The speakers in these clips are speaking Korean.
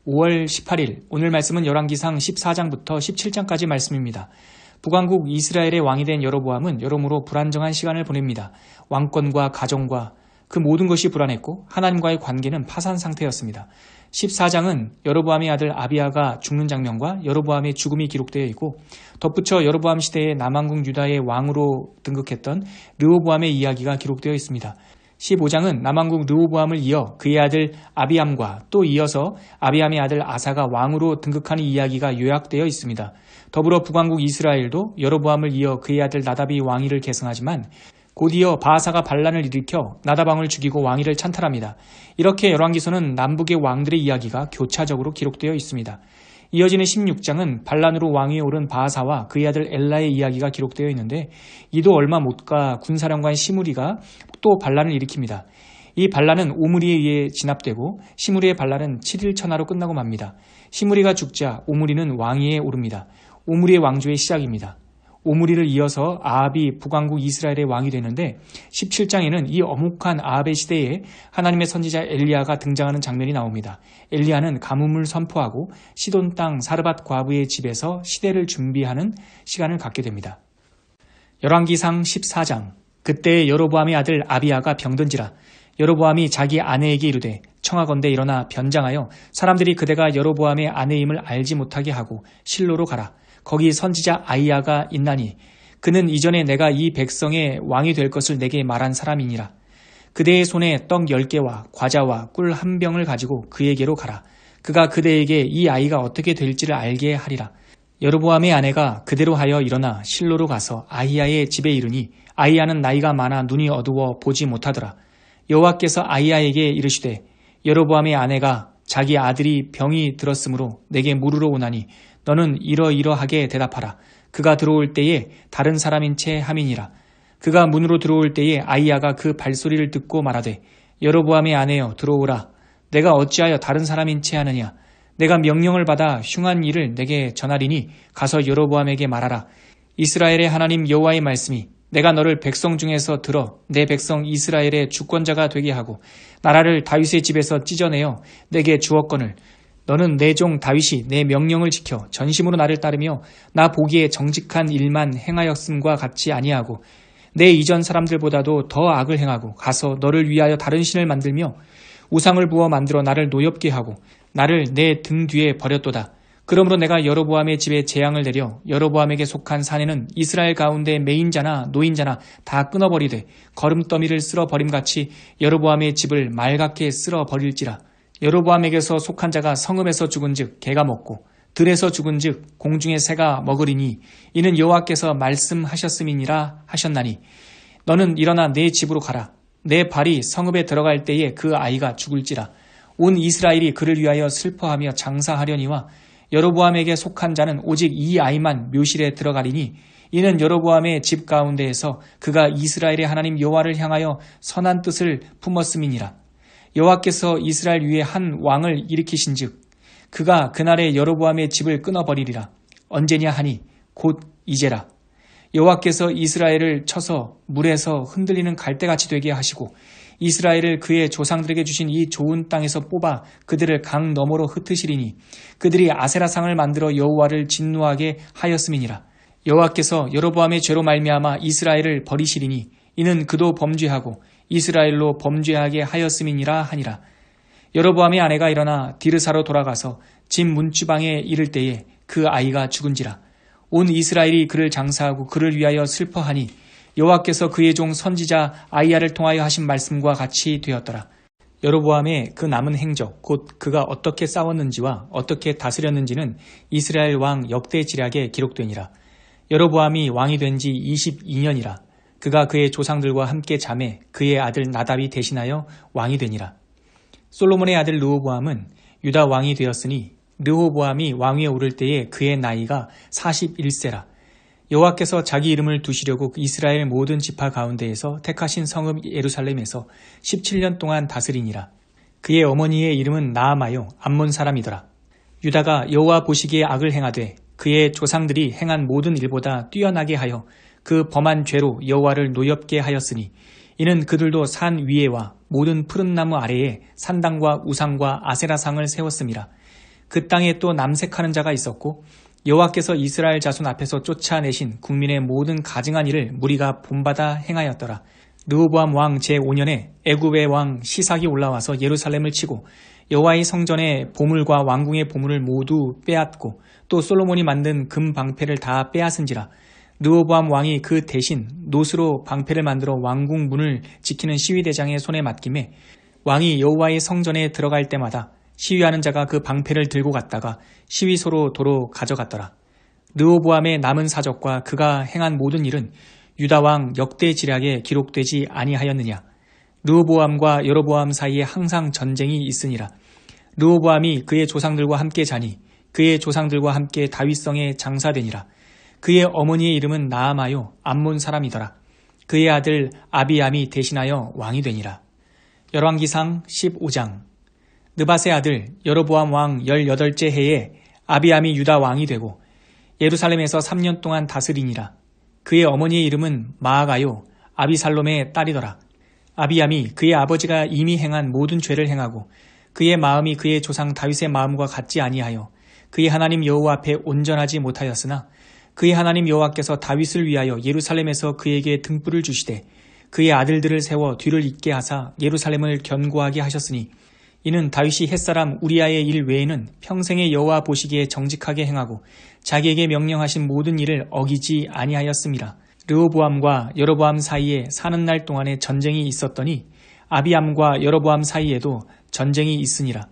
5월 18일 오늘 말씀은 열왕기상 14장부터 17장까지 말씀입니다. 북왕국 이스라엘의 왕이 된 여로보암은 여러모로 불안정한 시간을 보냅니다. 왕권과 가정과 그 모든 것이 불안했고 하나님과의 관계는 파산 상태였습니다. 14장은 여로보암의 아들 아비야가 죽는 장면과 여로보암의 죽음이 기록되어 있고 덧붙여 여로보암 시대의 남왕국 유다의 왕으로 등극했던 르호보암의 이야기가 기록되어 있습니다. 15장은 남왕국 르호보암을 이어 그의 아들 아비암과 또 이어서 아비암의 아들 아사가 왕으로 등극하는 이야기가 요약되어 있습니다. 더불어 북왕국 이스라엘도 여로보암을 이어 그의 아들 나답이 왕위를 계승하지만 곧이어 바하사가 반란을 일으켜 나다방을 죽이고 왕위를 찬탈합니다. 이렇게 열왕기서는 남북의 왕들의 이야기가 교차적으로 기록되어 있습니다. 이어지는 16장은 반란으로 왕위에 오른 바하사와 그의 아들 엘라의 이야기가 기록되어 있는데 이도 얼마 못 가 군사령관 시므리가 또 반란을 일으킵니다. 이 반란은 오므리에 의해 진압되고 시므리의 반란은 7일 천하로 끝나고 맙니다. 시므리가 죽자 오므리는 왕위에 오릅니다. 오므리의 왕조의 시작입니다. 오므리를 이어서 아합이 북왕국 이스라엘의 왕이 되는데 17장에는 이 엄혹한 아합의 시대에 하나님의 선지자 엘리야가 등장하는 장면이 나옵니다. 엘리야는 가뭄을 선포하고 시돈 땅 사르밧 과부의 집에서 시대를 준비하는 시간을 갖게 됩니다. 열왕기상 14장 그때 여로보암의 아들 아비야가 병든지라 여로보암이 자기 아내에게 이르되 청하건대 일어나 변장하여 사람들이 그대가 여로보암의 아내임을 알지 못하게 하고 실로로 가라. 거기 선지자 아이야가 있나니 그는 이전에 내가 이 백성의 왕이 될 것을 내게 말한 사람이니라. 그대의 손에 떡 10개와 과자와 꿀 1병을 가지고 그에게로 가라. 그가 그대에게 이 아이가 어떻게 될지를 알게 하리라. 여로보암의 아내가 그대로 하여 일어나 실로로 가서 아이야의 집에 이르니 아이야는 나이가 많아 눈이 어두워 보지 못하더라. 여호와께서 아이야에게 이르시되 여로보암의 아내가 자기 아들이 병이 들었으므로 내게 물으러 오나니 너는 이러이러하게 대답하라. 그가 들어올 때에 다른 사람인 채 함이니라. 그가 문으로 들어올 때에 아이야가 그 발소리를 듣고 말하되 여로보암의 아내여 들어오라. 내가 어찌하여 다른 사람인 채 하느냐. 내가 명령을 받아 흉한 일을 내게 전하리니 가서 여로보암에게 말하라. 이스라엘의 하나님 여호와의 말씀이 내가 너를 백성 중에서 들어 내 백성 이스라엘의 주권자가 되게 하고 나라를 다윗의 집에서 찢어내어 내게 주었거늘 너는 내 종 다윗이 내 명령을 지켜 전심으로 나를 따르며 나 보기에 정직한 일만 행하였음과 같이 아니하고 내 이전 사람들보다도 더 악을 행하고 가서 너를 위하여 다른 신을 만들며 우상을 부어 만들어 나를 노엽게 하고 나를 내 등 뒤에 버렸도다. 그러므로 내가 여로보암의 집에 재앙을 내려 여로보암에게 속한 사내는 이스라엘 가운데 매인자나 노인자나 다 끊어버리되 거름더미를 쓸어버림같이 여로보암의 집을 말갛게 쓸어버릴지라. 여로보암에게서 속한 자가 성읍에서 죽은즉 개가 먹고 들에서 죽은즉 공중의 새가 먹으리니 이는 여호와께서 말씀하셨음이니라 하셨나니 너는 일어나 내 집으로 가라. 내 발이 성읍에 들어갈 때에 그 아이가 죽을지라. 온 이스라엘이 그를 위하여 슬퍼하며 장사하려니와 여로보암에게 속한 자는 오직 이 아이만 묘실에 들어가리니 이는 여로보암의 집 가운데에서 그가 이스라엘의 하나님 여호와를 향하여 선한 뜻을 품었음이니라. 여호와께서 이스라엘 위에 한 왕을 일으키신즉 그가 그날에 여로보암의 집을 끊어버리리라. 언제냐 하니 곧 이제라. 여호와께서 이스라엘을 쳐서 물에서 흔들리는 갈대같이 되게 하시고 이스라엘을 그의 조상들에게 주신 이 좋은 땅에서 뽑아 그들을 강 너머로 흩으시리니 그들이 아세라상을 만들어 여호와를 진노하게 하였음이니라. 여호와께서 여로보암의 죄로 말미암아 이스라엘을 버리시리니 이는 그도 범죄하고 이스라엘로 범죄하게 하였음이니라 하니라. 여로보암의 아내가 일어나 디르사로 돌아가서 집 문주방에 이를 때에 그 아이가 죽은지라. 온 이스라엘이 그를 장사하고 그를 위하여 슬퍼하니 여호와께서 그의 종 선지자 아이야를 통하여 하신 말씀과 같이 되었더라. 여로보암의 그 남은 행적 곧 그가 어떻게 싸웠는지와 어떻게 다스렸는지는 이스라엘 왕 역대지략에 기록되니라. 여로보암이 왕이 된 지 22년이라. 그가 그의 조상들과 함께 잠에 그의 아들 나답이 대신하여 왕이 되니라. 솔로몬의 아들 르호보암은 유다 왕이 되었으니 르호보암이 왕위에 오를 때에 그의 나이가 41세라. 여호와께서 자기 이름을 두시려고 이스라엘 모든 지파 가운데에서 택하신 성읍 예루살렘에서 17년 동안 다스리니라. 그의 어머니의 이름은 나아마요 암몬 사람이더라. 유다가 여호와 보시기에 악을 행하되 그의 조상들이 행한 모든 일보다 뛰어나게 하여 그 범한 죄로 여호와를 노엽게 하였으니 이는 그들도 산 위에와 모든 푸른 나무 아래에 산당과 우상과 아세라상을 세웠음이라. 그 땅에 또 남색하는 자가 있었고 여호와께서 이스라엘 자손 앞에서 쫓아내신 국민의 모든 가증한 일을 무리가 본받아 행하였더라. 르호보암 왕 제5년에 애굽의 왕 시삭이 올라와서 예루살렘을 치고 여호와의 성전의 보물과 왕궁의 보물을 모두 빼앗고 또 솔로몬이 만든 금 방패를 다 빼앗은지라. 르호보암 왕이 그 대신 노스로 방패를 만들어 왕궁 문을 지키는 시위대장의 손에 맡김에 왕이 여호와의 성전에 들어갈 때마다 시위하는 자가 그 방패를 들고 갔다가 시위소로 도로 가져갔더라. 르호보암의 남은 사적과 그가 행한 모든 일은 유다 왕 역대지략에 기록되지 아니하였느냐. 르호보암과 여로보암 사이에 항상 전쟁이 있으니라. 르호보암이 그의 조상들과 함께 자니 그의 조상들과 함께 다윗성에 장사되니라. 그의 어머니의 이름은 나아마요 암몬 사람이더라. 그의 아들 아비암이 대신하여 왕이 되니라. 열왕기상 15장. 느밧의 아들 여로보암 왕 18째 해에 아비암이 유다 왕이 되고 예루살렘에서 3년 동안 다스리니라. 그의 어머니의 이름은 마아가요 아비살롬의 딸이더라. 아비암이 그의 아버지가 이미 행한 모든 죄를 행하고 그의 마음이 그의 조상 다윗의 마음과 같지 아니하여 그의 하나님 여호와 앞에 온전하지 못하였으나 그의 하나님 여호와께서 다윗을 위하여 예루살렘에서 그에게 등불을 주시되 그의 아들들을 세워 뒤를 잇게 하사 예루살렘을 견고하게 하셨으니 이는 다윗이 햇사람 우리아의 일 외에는 평생의 여호와 보시기에 정직하게 행하고 자기에게 명령하신 모든 일을 어기지 아니하였음이라. 르호보암과 여로보암 사이에 사는 날 동안에 전쟁이 있었더니 아비암과 여로보암 사이에도 전쟁이 있으니라.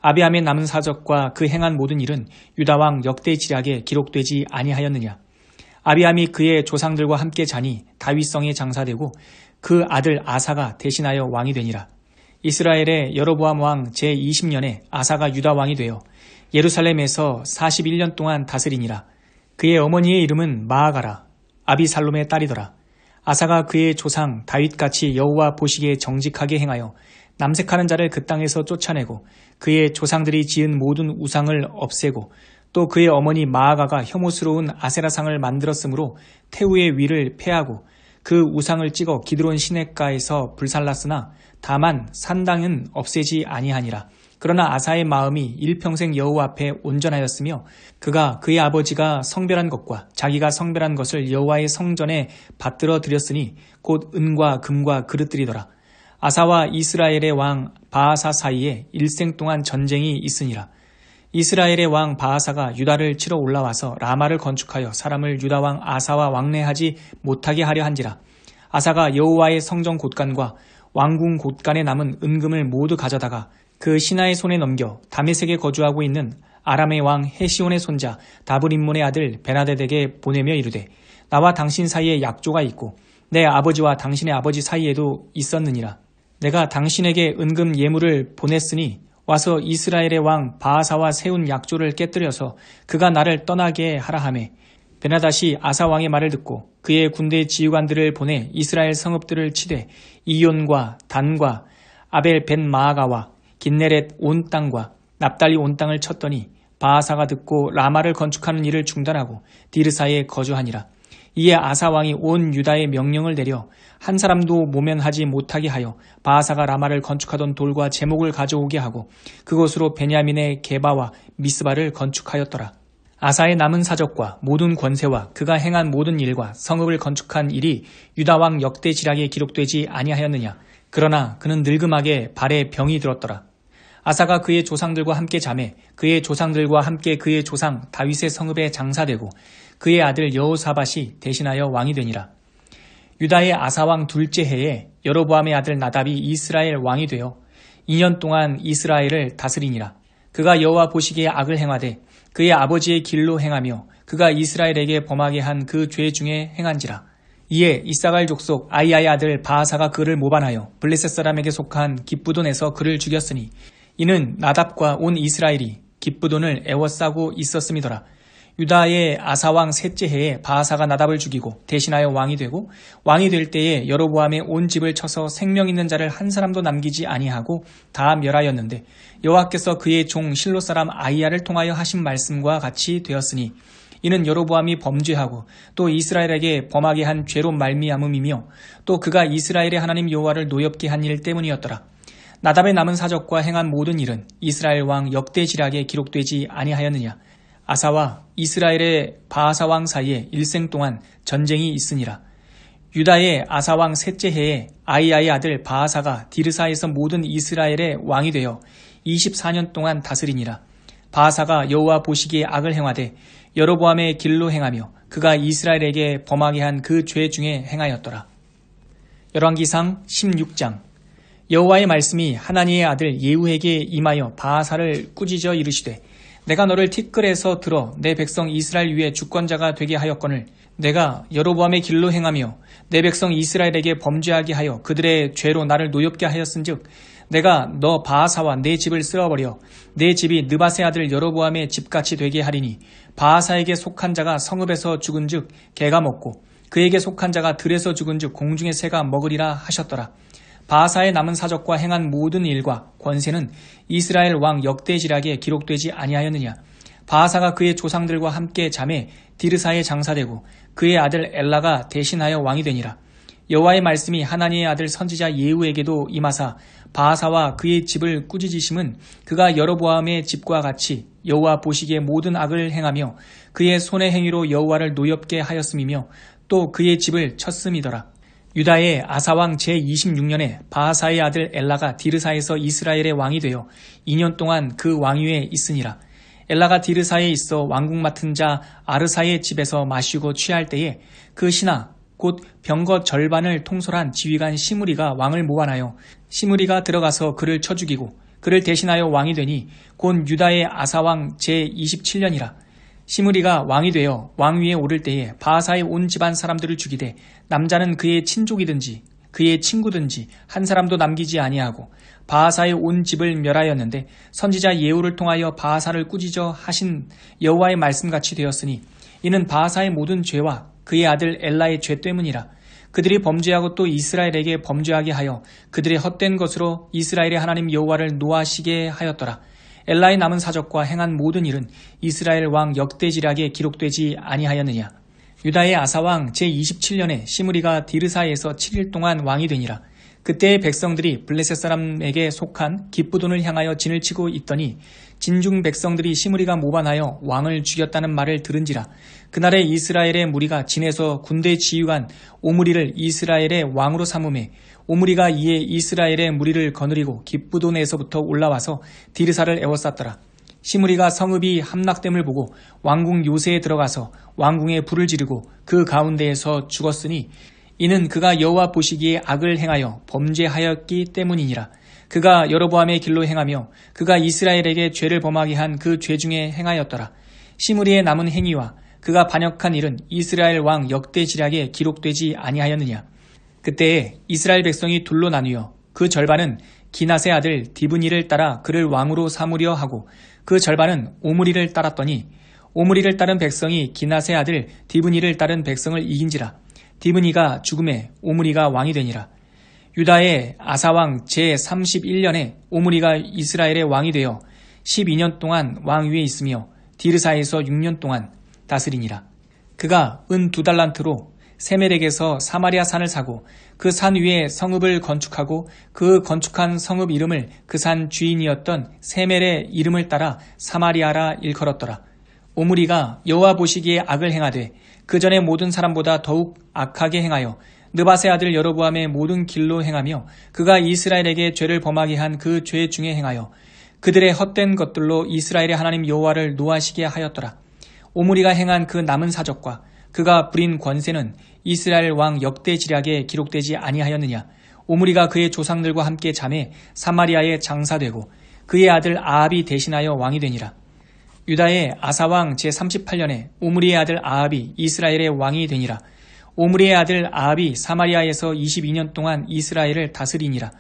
아비암의 남은 사적과 그 행한 모든 일은 유다왕 역대지략에 기록되지 아니하였느냐. 아비암이 그의 조상들과 함께 자니 다윗성에 장사되고 그 아들 아사가 대신하여 왕이 되니라. 이스라엘의 여로보암 왕 제20년에 아사가 유다 왕이 되어 예루살렘에서 41년 동안 다스리니라. 그의 어머니의 이름은 마아가라 아비살롬의 딸이더라. 아사가 그의 조상 다윗같이 여호와 보시기에 정직하게 행하여 남색하는 자를 그 땅에서 쫓아내고 그의 조상들이 지은 모든 우상을 없애고 또 그의 어머니 마아가가 혐오스러운 아세라상을 만들었으므로 태우의 위를 폐하고 그 우상을 찍어 기드론 시냇가에서 불살랐으나 다만 산당은 없애지 아니하니라. 그러나 아사의 마음이 일평생 여호와 앞에 온전하였으며 그가 그의 아버지가 성별한 것과 자기가 성별한 것을 여호와의 성전에 받들어 드렸으니 곧 은과 금과 그릇들이더라. 아사와 이스라엘의 왕 바아사 사이에 일생 동안 전쟁이 있으니라. 이스라엘의 왕 바아사가 유다를 치러 올라와서 라마를 건축하여 사람을 유다 왕 아사와 왕래하지 못하게 하려 한지라. 아사가 여호와의 성전 곳간과 왕궁 곳간에 남은 은금을 모두 가져다가 그 신하의 손에 넘겨 다메섹에 거주하고 있는 아람의 왕 헤시온의 손자 다브림몬의 아들 베나데덱에게 보내며 이르되 나와 당신 사이에 약조가 있고 내 아버지와 당신의 아버지 사이에도 있었느니라. 내가 당신에게 은금 예물을 보냈으니 와서 이스라엘의 왕 바아사와 세운 약조를 깨뜨려서 그가 나를 떠나게 하라 하매 베나닷이 아사 왕의 말을 듣고 그의 군대 지휘관들을 보내 이스라엘 성읍들을 치되 이온과 단과 아벨 벤 마아가와 긴네렛 온 땅과 납달리 온 땅을 쳤더니 바아사가 듣고 라마를 건축하는 일을 중단하고 디르사에 거주하니라. 이에 아사 왕이 온 유다에 명령을 내려 한 사람도 모면하지 못하게 하여 바아사가 라마를 건축하던 돌과 제목을 가져오게 하고 그곳으로 베냐민의 게바와 미스바를 건축하였더라. 아사의 남은 사적과 모든 권세와 그가 행한 모든 일과 성읍을 건축한 일이 유다 왕 역대지략에 기록되지 아니하였느냐. 그러나 그는 늙음하게 발에 병이 들었더라. 아사가 그의 조상들과 함께 자매 그의 조상들과 함께 그의 조상 다윗의 성읍에 장사되고 그의 아들 여호사밧이 대신하여 왕이 되니라. 유다의 아사왕 둘째 해에 여로보암의 아들 나답이 이스라엘 왕이 되어 2년 동안 이스라엘을 다스리니라. 그가 여호와 보시기에 악을 행하되 그의 아버지의 길로 행하며 그가 이스라엘에게 범하게 한 그 죄 중에 행한지라. 이에 이사갈 족속 아이야의 아들 바아사가 그를 모반하여 블레셋 사람에게 속한 기브돈에서 그를 죽였으니 이는 나답과 온 이스라엘이 기브돈을 애워싸고 있었음이더라. 유다의 아사왕 셋째 해에 바아사가 나답을 죽이고 대신하여 왕이 되고 왕이 될 때에 여로보암의 온 집을 쳐서 생명 있는 자를 한 사람도 남기지 아니하고 다 멸하였는데 여호와께서 그의 종 실로 사람 아이야를 통하여 하신 말씀과 같이 되었으니 이는 여로보암이 범죄하고 또 이스라엘에게 범하게 한 죄로 말미암음이며 또 그가 이스라엘의 하나님 여호와를 노엽게 한 일 때문이었더라. 나답의 남은 사적과 행한 모든 일은 이스라엘 왕 역대지략에 기록되지 아니하였느냐. 아사와 이스라엘의 바아사 왕 사이에 일생 동안 전쟁이 있으니라. 유다의 아사 왕 셋째 해에 아이야의 아들 바아사가 디르사에서 모든 이스라엘의 왕이 되어 24년 동안 다스리니라. 바아사가 여호와 보시기에 악을 행하되 여로보암의 길로 행하며 그가 이스라엘에게 범하게 한 그 죄 중에 행하였더라. 열왕기상 16장. 여호와의 말씀이 하나니의 아들 예후에게 임하여 바아사를 꾸짖어 이르시되 내가 너를 티끌에서 들어 내 백성 이스라엘 위에 주권자가 되게 하였거늘 내가 여로보암의 길로 행하며 내 백성 이스라엘에게 범죄하게 하여 그들의 죄로 나를 노엽게 하였은즉 내가 너 바아사와 내 집을 쓸어버려 내 집이 느밧의 아들 여로보암의 집같이 되게 하리니 바아사에게 속한 자가 성읍에서 죽은즉 개가 먹고 그에게 속한 자가 들에서 죽은즉 공중의 새가 먹으리라 하셨더라. 바아사의 남은 사적과 행한 모든 일과 권세는 이스라엘 왕 역대지략에 기록되지 아니하였느냐. 바아사가 그의 조상들과 함께 잠에 디르사에 장사되고 그의 아들 엘라가 대신하여 왕이 되니라. 여호와의 말씀이 하나니의 아들 선지자 예후에게도 임하사 바아사와 그의 집을 꾸짖으심은 그가 여로보암의 집과 같이 여호와 보시기에 모든 악을 행하며 그의 손의 행위로 여호와를 노엽게 하였음이며 또 그의 집을 쳤음이더라. 유다의 아사왕 제26년에 바아사의 아들 엘라가 디르사에서 이스라엘의 왕이 되어 2년 동안 그 왕위에 있으니라. 엘라가 디르사에 있어 왕국 맡은 자 아르사의 집에서 마시고 취할 때에 그 신하 곧 병거 절반을 통솔한 지휘관 시므리가 왕을 모반하여 시므리가 들어가서 그를 쳐 죽이고 그를 대신하여 왕이 되니 곧 유다의 아사왕 제27년이라. 시므리가 왕이 되어 왕위에 오를 때에 바아사의 온 집안 사람들을 죽이되 남자는 그의 친족이든지 그의 친구든지 한 사람도 남기지 아니하고 바아사의 온 집을 멸하였는데 선지자 예후를 통하여 바아사를 꾸짖어 하신 여호와의 말씀같이 되었으니 이는 바아사의 모든 죄와 그의 아들 엘라의 죄 때문이라. 그들이 범죄하고 또 이스라엘에게 범죄하게 하여 그들의 헛된 것으로 이스라엘의 하나님 여호와를 노하시게 하였더라. 엘라의 남은 사적과 행한 모든 일은 이스라엘 왕 역대지략에 기록되지 아니하였느냐. 유다의 아사왕 제27년에 시므리가 디르사에서 7일 동안 왕이 되니라. 그때의 백성들이 블레셋 사람에게 속한 기쁘돈을 향하여 진을 치고 있더니 진중 백성들이 시므리가 모반하여 왕을 죽였다는 말을 들은지라. 그날에 이스라엘의 무리가 진에서 군대 지휘관 오므리를 이스라엘의 왕으로 삼음해 오므리가 이에 이스라엘의 무리를 거느리고 기쁘돈에서부터 올라와서 디르사를 에워쌌더라. 시므리가 성읍이 함락됨을 보고 왕궁 요새에 들어가서 왕궁에 불을 지르고 그 가운데에서 죽었으니 이는 그가 여호와 보시기에 악을 행하여 범죄하였기 때문이니라. 그가 여로보암의 길로 행하며 그가 이스라엘에게 죄를 범하게 한 그 죄 중에 행하였더라. 시므리의 남은 행위와 그가 반역한 일은 이스라엘 왕 역대지략에 기록되지 아니하였느냐. 그때에 이스라엘 백성이 둘로 나뉘어 그 절반은 기낫의 아들 디브니를 따라 그를 왕으로 삼으려 하고 그 절반은 오므리를 따랐더니 오므리를 따른 백성이 기낫의 아들 디브니를 따른 백성을 이긴지라. 디브니가 죽음에 오므리가 왕이 되니라. 유다의 아사왕 제31년에 오므리가 이스라엘의 왕이 되어 12년 동안 왕위에 있으며 디르사에서 6년 동안 다스리니라. 그가 은 2달란트로 세멜에게서 사마리아 산을 사고 그 산 위에 성읍을 건축하고 그 건축한 성읍 이름을 그 산 주인이었던 세멜의 이름을 따라 사마리아라 일컬었더라. 오므리가 여호와 보시기에 악을 행하되 그 전에 모든 사람보다 더욱 악하게 행하여 느밧의 아들 여로보암의 모든 길로 행하며 그가 이스라엘에게 죄를 범하게 한 그 죄 중에 행하여 그들의 헛된 것들로 이스라엘의 하나님 여호와를 노하시게 하였더라. 오므리가 행한 그 남은 사적과 그가 부린 권세는 이스라엘 왕 역대지략에 기록되지 아니하였느냐. 오므리가 그의 조상들과 함께 잠에 사마리아에 장사되고 그의 아들 아합이 대신하여 왕이 되니라. 유다의 아사왕 제38년에 오므리의 아들 아합이 이스라엘의 왕이 되니라. 오므리의 아들 아합이 사마리아에서 22년 동안 이스라엘을 다스리니라.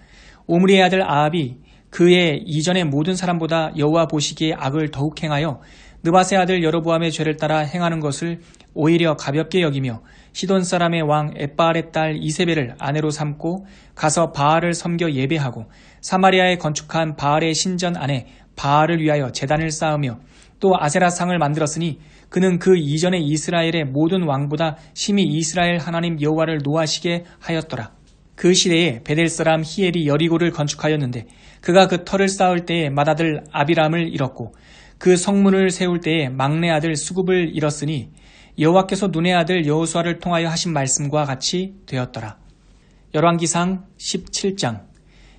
오므리의 아들 아합이 그의 이전의 모든 사람보다 여호와 보시기에 악을 더욱 행하여 느밧의 아들 여로보암의 죄를 따라 행하는 것을 오히려 가볍게 여기며 시돈 사람의 왕 엣바알의 딸 이세벨을 아내로 삼고 가서 바알을 섬겨 예배하고 사마리아에 건축한 바알의 신전 안에 바알을 위하여 제단을 쌓으며 또 아세라상을 만들었으니 그는 그 이전의 이스라엘의 모든 왕보다 심히 이스라엘 하나님 여호와를 노하시게 하였더라. 그 시대에 베델 사람 히엘이 여리고를 건축하였는데 그가 그 터를 쌓을 때에 맏아들 아비람을 잃었고 그 성문을 세울 때에 막내 아들 수굽을 잃었으니 여호와께서 눈의 아들 여호수아를 통하여 하신 말씀과 같이 되었더라. 열왕기상 17장.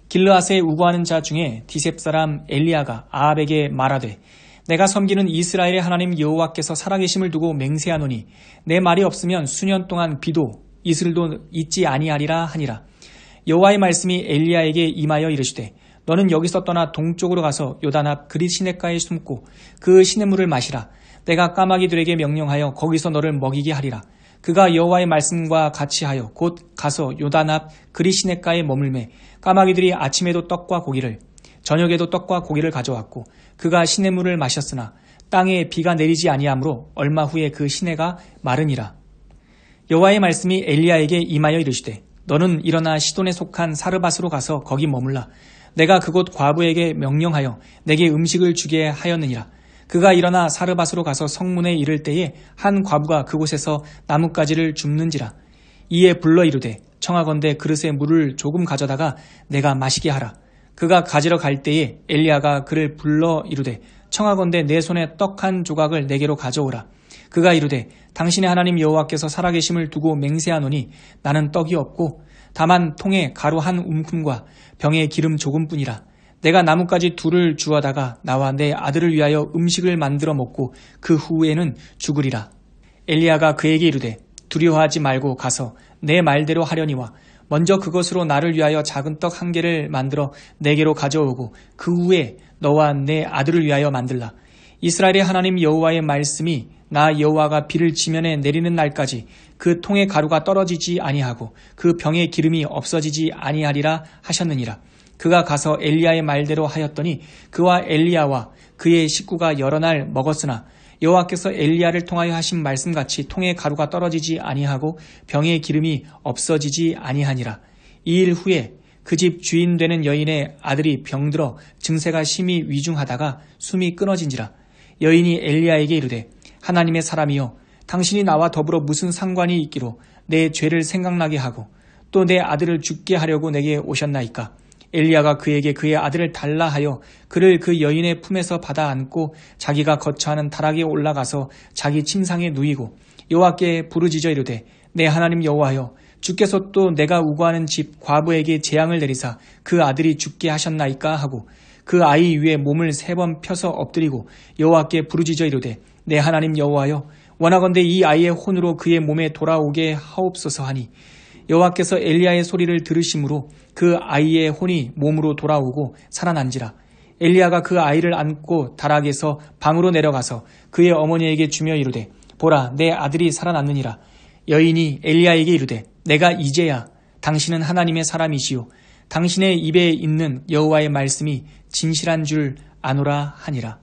길르앗에 우거하는 자 중에 디셉 사람 엘리야가 아합에게 말하되 내가 섬기는 이스라엘의 하나님 여호와께서 살아계심을 두고 맹세하노니 내 말이 없으면 수년 동안 비도 이슬도 있지 아니하리라 하니라. 여호와의 말씀이 엘리야에게 임하여 이르시되 너는 여기서 떠나 동쪽으로 가서 요단 앞 그릿 시냇가에 숨고 그 시냇물을 마시라. 내가 까마귀들에게 명령하여 거기서 너를 먹이게 하리라. 그가 여호와의 말씀과 같이 하여 곧 가서 요단 앞 그릿 시냇가에 머물매 까마귀들이 아침에도 떡과 고기를 저녁에도 떡과 고기를 가져왔고 그가 시냇물을 마셨으나 땅에 비가 내리지 아니하므로 얼마 후에 그 시내가 마르니라. 여호와의 말씀이 엘리야에게 임하여 이르시되 너는 일어나 시돈에 속한 사르밧으로 가서 거기 머물라. 내가 그곳 과부에게 명령하여 내게 음식을 주게 하였느니라. 그가 일어나 사르밧으로 가서 성문에 이를 때에 한 과부가 그곳에서 나뭇가지를 줍는지라. 이에 불러 이르되 청하건대 그릇에 물을 조금 가져다가 내가 마시게 하라. 그가 가지러 갈 때에 엘리야가 그를 불러 이르되 청하건대 내 손에 떡 한 조각을 내게로 가져오라. 그가 이르되 당신의 하나님 여호와께서 살아계심을 두고 맹세하노니 나는 떡이 없고 다만 통에 가루 한 움큼과 병에 기름 조금뿐이라. 내가 나뭇가지 둘을 주워다가 나와 내 아들을 위하여 음식을 만들어 먹고 그 후에는 죽으리라. 엘리야가 그에게 이르되 두려워하지 말고 가서 내 말대로 하려니와 먼저 그것으로 나를 위하여 작은 떡 한 개를 만들어 내게로 가져오고 그 후에 너와 내 아들을 위하여 만들라. 이스라엘의 하나님 여호와의 말씀이 나 여호와가 비를 지면에 내리는 날까지 그 통의 가루가 떨어지지 아니하고 그 병의 기름이 없어지지 아니하리라 하셨느니라. 그가 가서 엘리야의 말대로 하였더니 그와 엘리야와 그의 식구가 여러 날 먹었으나 여호와께서 엘리야를 통하여 하신 말씀같이 통의 가루가 떨어지지 아니하고 병의 기름이 없어지지 아니하니라. 2일 후에 그 집 주인 되는 여인의 아들이 병들어 증세가 심히 위중하다가 숨이 끊어진지라. 여인이 엘리야에게 이르되 하나님의 사람이여 당신이 나와 더불어 무슨 상관이 있기로 내 죄를 생각나게 하고 또 내 아들을 죽게 하려고 내게 오셨나이까. 엘리야가 그에게 그의 아들을 달라 하여 그를 그 여인의 품에서 받아 안고 자기가 거처하는 다락에 올라가서 자기 침상에 누이고 여호와께 부르짖어 이르되 내 하나님 여호와여 주께서 또 내가 우거하는 집 과부에게 재앙을 내리사 그 아들이 죽게 하셨나이까 하고 그 아이 위에 몸을 3번 펴서 엎드리고 여호와께 부르짖어 이르되 내 하나님 여호와여 원하건대 이 아이의 혼으로 그의 몸에 돌아오게 하옵소서 하니 여호와께서 엘리야의 소리를 들으심으로 그 아이의 혼이 몸으로 돌아오고 살아난지라. 엘리야가 그 아이를 안고 다락에서 방으로 내려가서 그의 어머니에게 주며 이르되 보라 내 아들이 살아났느니라. 여인이 엘리야에게 이르되 내가 이제야 당신은 하나님의 사람이시요 당신의 입에 있는 여호와의 말씀이 진실한 줄 아노라 하니라.